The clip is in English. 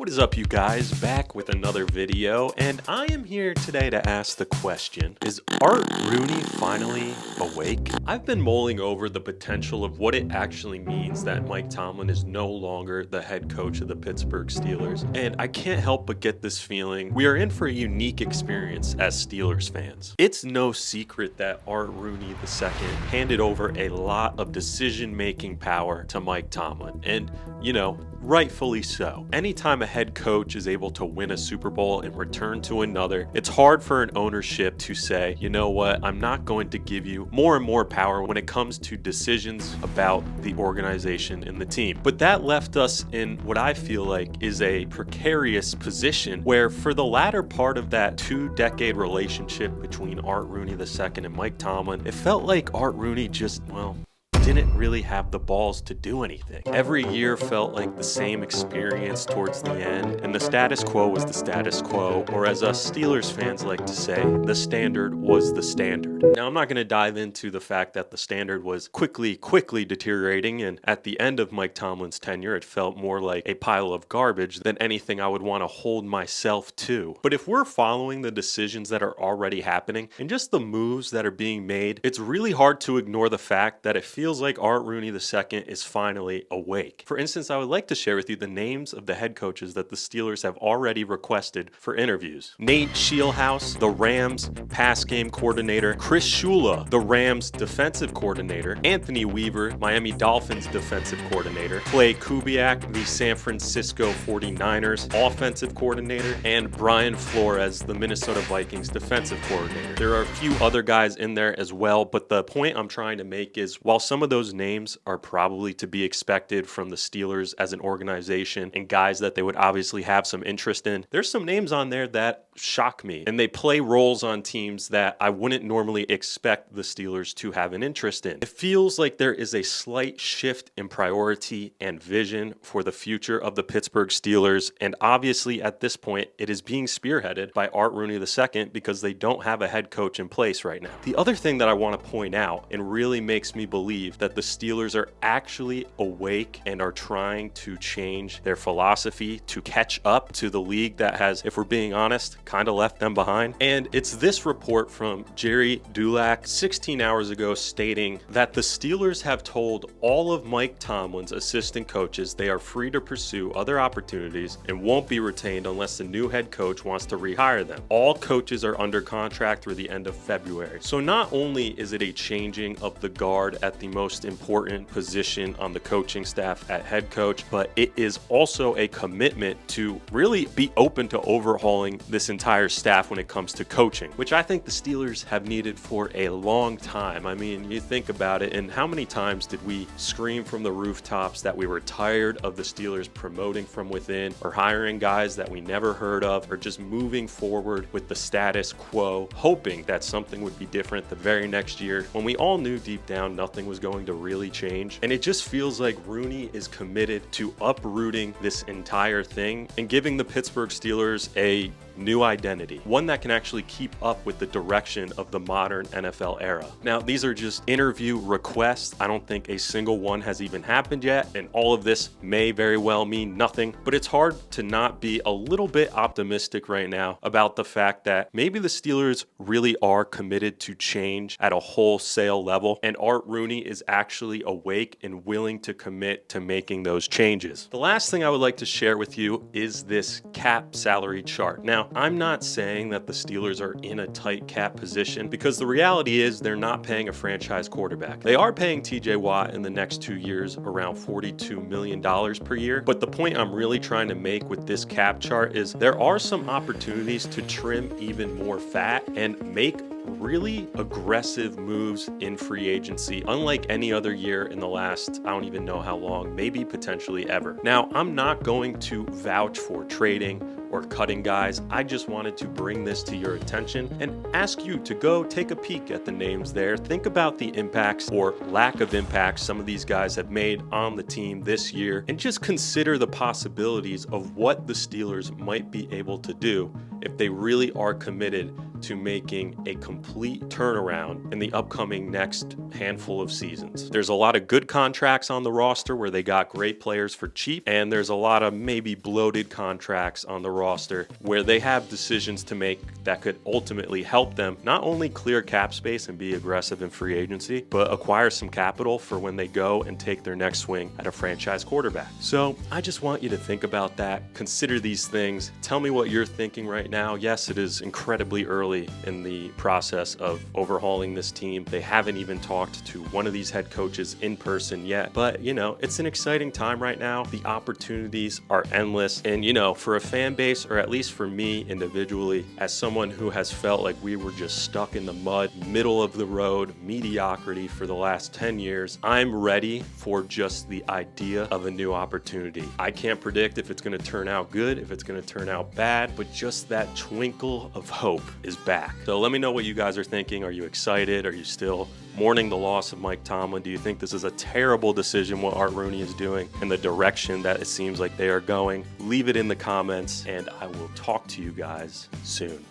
What is up, you guys? Back with another video, and I am here today to ask the question, is Art Rooney finally awake? I've been mulling over the potential of what it actually means that Mike Tomlin is no longer the head coach of the Pittsburgh Steelers, and I can't help but get this feeling we are in for a unique experience as Steelers fans. It's no secret that Art Rooney II handed over a lot of decision-making power to Mike Tomlin, and rightfully so. Anytime a head coach is able to win a Super Bowl and return to another, it's hard for an ownership to say, you know what, I'm not going to give you more and more power when it comes to decisions about the organization and the team. But that left us in what I feel like is a precarious position where for the latter part of that 2-decade relationship between Art Rooney II and Mike Tomlin, it felt like Art Rooney just, didn't really have the balls to do anything. Every year felt like the same experience towards the end, and the status quo was the status quo, or as us Steelers fans like to say, the standard was the standard. Now, I'm not going to dive into the fact that the standard was quickly deteriorating, and at the end of Mike Tomlin's tenure, it felt more like a pile of garbage than anything I would want to hold myself to. But if we're following the decisions that are already happening, and just the moves that are being made, it's really hard to ignore the fact that it feels like Art Rooney II is finally awake. For instance, I would like to share with you the names of the head coaches that the Steelers have already requested for interviews. Nate Scheelhaase, the Rams pass game coordinator. Chris Shula, the Rams defensive coordinator. Anthony Weaver, Miami Dolphins defensive coordinator. Clay Kubiak, the San Francisco 49ers offensive coordinator. And Brian Flores, the Minnesota Vikings defensive coordinator. There are a few other guys in there as well, but the point I'm trying to make is while some of those names are probably to be expected from the Steelers as an organization and guys that they would obviously have some interest in, there's some names on there that shock me, and they play roles on teams that I wouldn't normally expect the Steelers to have an interest in. It feels like there is a slight shift in priority and vision for the future of the Pittsburgh Steelers, and obviously at this point it is being spearheaded by Art Rooney II because they don't have a head coach in place right now. The other thing that I want to point out and really makes me believe that the Steelers are actually awake and are trying to change their philosophy to catch up to the league that has, if we're being honest, kind of left them behind. And it's this report from Jerry Dulac 16 hours ago stating that the Steelers have told all of Mike Tomlin's assistant coaches they are free to pursue other opportunities and won't be retained unless the new head coach wants to rehire them. All coaches are under contract through the end of February. So not only is it a changing of the guard at the most important position on the coaching staff at head coach, but it is also a commitment to really be open to overhauling this entire staff when it comes to coaching, which I think the Steelers have needed for a long time. I mean, you think about it, and how many times did we scream from the rooftops that we were tired of the Steelers promoting from within or hiring guys that we never heard of or just moving forward with the status quo, hoping that something would be different the very next year when we all knew deep down nothing was going to really change. And it just feels like Rooney is committed to uprooting this entire thing and giving the Pittsburgh Steelers a new identity, one that can actually keep up with the direction of the modern NFL era. Now, these are just interview requests. I don't think a single one has even happened yet, and all of this may very well mean nothing, but it's hard to not be a little bit optimistic right now about the fact that maybe the Steelers really are committed to change at a wholesale level, and Art Rooney is actually awake and willing to commit to making those changes. The last thing I would like to share with you is this cap salary chart. Now, I'm not saying that the Steelers are in a tight cap position because the reality is they're not paying a franchise quarterback. They are paying TJ Watt in the next 2 years around $42 million per year. But the point I'm really trying to make with this cap chart is there are some opportunities to trim even more fat and make really aggressive moves in free agency, unlike any other year in the last, I don't even know how long, maybe potentially ever. Now, I'm not going to vouch for trading or cutting guys. I just wanted to bring this to your attention and ask you to go take a peek at the names there. Think about the impacts or lack of impacts some of these guys have made on the team this year, and just consider the possibilities of what the Steelers might be able to do if they really are committed to making a complete turnaround in the upcoming next handful of seasons. There's a lot of good contracts on the roster where they got great players for cheap, and there's a lot of maybe bloated contracts on the roster where they have decisions to make that could ultimately help them not only clear cap space and be aggressive in free agency, but acquire some capital for when they go and take their next swing at a franchise quarterback. So I just want you to think about that, consider these things, tell me what you're thinking right now. Yes, it is incredibly early in the process of overhauling this team. They haven't even talked to one of these head coaches in person yet, but you know, it's an exciting time right now. The opportunities are endless, and you know, for a fan base, or at least for me individually, as someone who has felt like we were just stuck in the mud, middle of the road, mediocrity for the last 10 years, I'm ready for just the idea of a new opportunity. I can't predict if it's going to turn out good, if it's going to turn out bad, but just that twinkle of hope is back. So let me know what you guys are thinking. Are you excited? Are you still mourning the loss of Mike Tomlin? Do you think this is a terrible decision what Art Rooney is doing and the direction that it seems like they are going? Leave it in the comments, and I will talk to you guys soon.